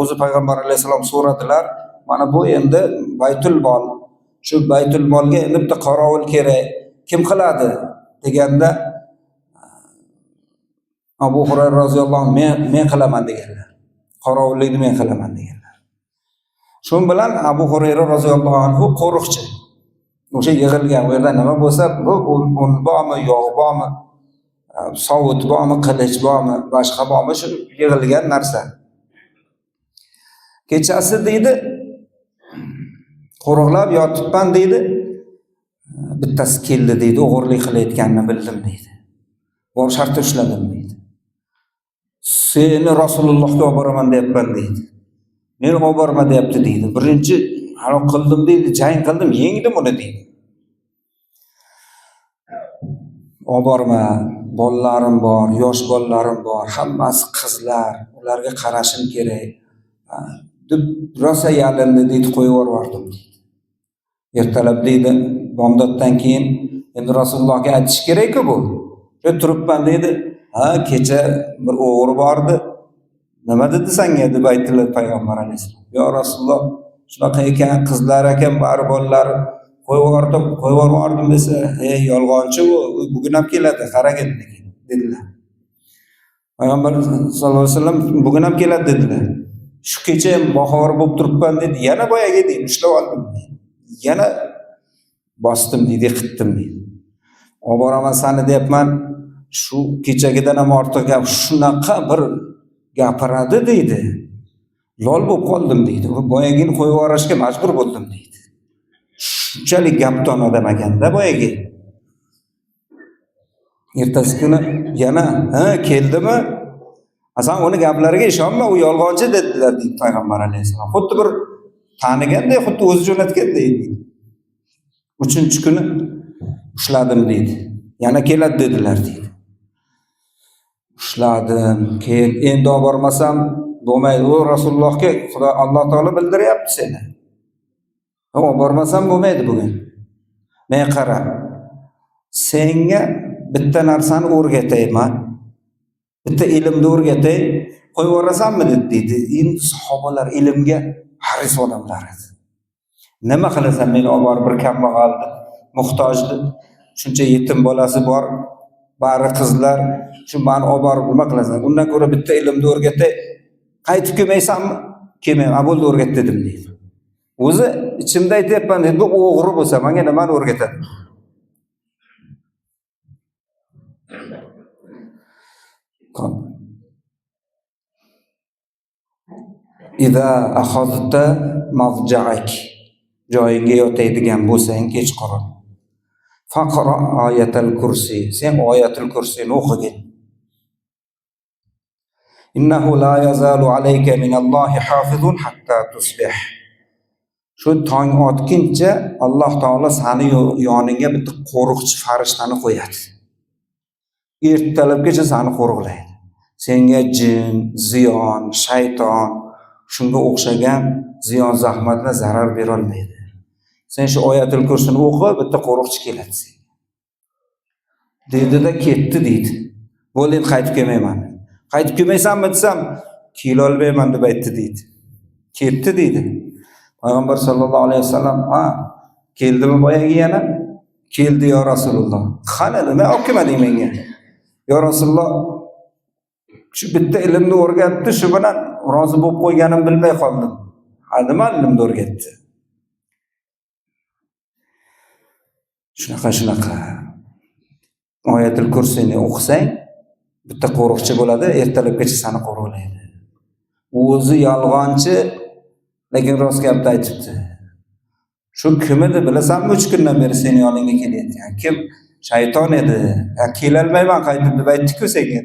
O'zi payg'ambar alayhisalom so'radilar, mana bu endi Baytul Mol. Shu Baytul Molga endi bitta qorovul kerak. Kim qiladi deganda Abu Hurayra roziyallohu anhu men qilaman deganlar. Qorovullikni men qilaman deganlar. Shu bilan Abu Hurayra roziyallohu anhu qo'riqchi. O'sha yig'ilgan yerda nima bo'lsa, bu un bormi, yog' bormi, sovut bormi, qilich bormi, boshqa bormi, shu yig'ilgan narsa. Kechasi deydi, qo'riqlab yotibman deydi. Bittasi keldi deydi, o'g'irlik qilayotganini bildim deydi. Bor shartda ushladim deydi. Seni Rasulullohga olib boraman deyapman deydi. Meni olib borma deyapti deydi. Birinchi halok qildim deydi, jang qildim, yengdim uni deydi. Olib borma, bolalarim bor, yosh bolalarim bor, hammasi qizlar, ularga qarashim kerak. Deb rosa yalindi deydi, qo'yib yubordim deydi. Ertalab deydi, bomdoddan keyin endi Rasulullohga aytish kerak-ku bu. Turibman deydi. Kecha bir o'g'ri bordi. Nima dedi senga deb aytdilar payg'ambar alayhisalom. Yo Rasululloh, shunaqa ekan, qizlar ekan, bari bolalar qo'yib yubordim desa, yolg'onchi u, bugun ham keladi, qaragin dedilar. Payg'ambar sollallohu alayhi vasallam bugun ham keladi dedilar. Shu kecha ham bahor bo'lib turibman dedi. Yana boyaga deydi, ushlab oldim. Yana bosdim deydi, qitdim deydi. Olib boraman seni deyapman. Shu kechagidan ham ortiq gap, shunaqa bir gapiradi deydi. Lol bo'lib qoldim deydi. Boyagini qo'yib yuborishga majbur bo'ldim deydi. Shunchalik gapdon odam ekanda boyagi. Ertasi kuni yana keldimi? Asan uni gaplariga ishonma, u yolg'onchi dedilar deydi payg'ambar alayhisalom. Xuddi bir taniganday, xuddi o'zi jo'natganday deydi. 3-kuni ushladim deydi. Yana keladi dedilar deydi. Ushladim, keyin endi olib bormasam bo'lmaydi. U Rasulullohga Xudo Alloh taolo bildiryapti seni. Olib bormasam bo'lmaydi bugun. Men qara. Senga bitta narsani o'rgatayman. Bitta ilmni o'rgatay, qo'yib yuborasanmi dedi. Endi sahobalar ilmga haris odamlar edi. Nima qilasan, meni olib borib bir kambag'alni, muhtojni, shuncha yetim bolasi bor, bari qizlar, shu meni olib borib nima qilasan? Undan ko'ra bitta ilmni o'rgatay, qaytib kelmaysanmi? Kelmayman, bo'ldi o'rgat dedim deydi. O'zi ichimda aytayapman dedi, bu o'g'ri bo'lsa menga nimani o'rgatadi? Ida akhadta mavja'ak, joyingga yotaydigan bo'lsang kechqurun. Faqra ayatul kursi, sen ayatul kursini o'qigin. Innahu la yazalu alayka minallohi hafizun hatta tusbih. Shu tong otguncha Alloh taolo seni yoningga bitta qo'riqchi farishtani qo'yadi. Ertalabgacha seni qo'riqlaydi. Senga jin, ziyon, shayton, shunga o'xshagan ziyon zahmatga zarar bera olmaydi. Sen shu oyatul kursini o'qi, bitta qo'riqchi keladi senga. Dedi-da ketdi deydi. Bo'ldi, qaytib kelmayman. Qaytib kelmaysanmi desam, kela olmayman deb aytdi deydi. Ketdi deydi. Payg'ambar sollallohu alayhi vasallam, keldimi boyagi yana? Keldi yo Rasululloh. Qani nima olib kelmading menga? Yo Rasululloh, shu bitta ilmni o'rgatdi, shu bilan rozi bo'lib qo'yganim bilmay qoldim. Nima ilmni o'rgatdi? Shunaqa. Oyatul kursini o'qisang, bitta qo'riqchi bo'ladi, ertalabgacha seni qo'riqlaydi. O'zi yolg'onchi, lekin rost gapni aytibdi. Shu kim edi bilasanmi? 3 kundan beri seni yoningga kelyapti. Kim? Shayton edi. Kela olmayman qaytib deb aytdi-ku senga.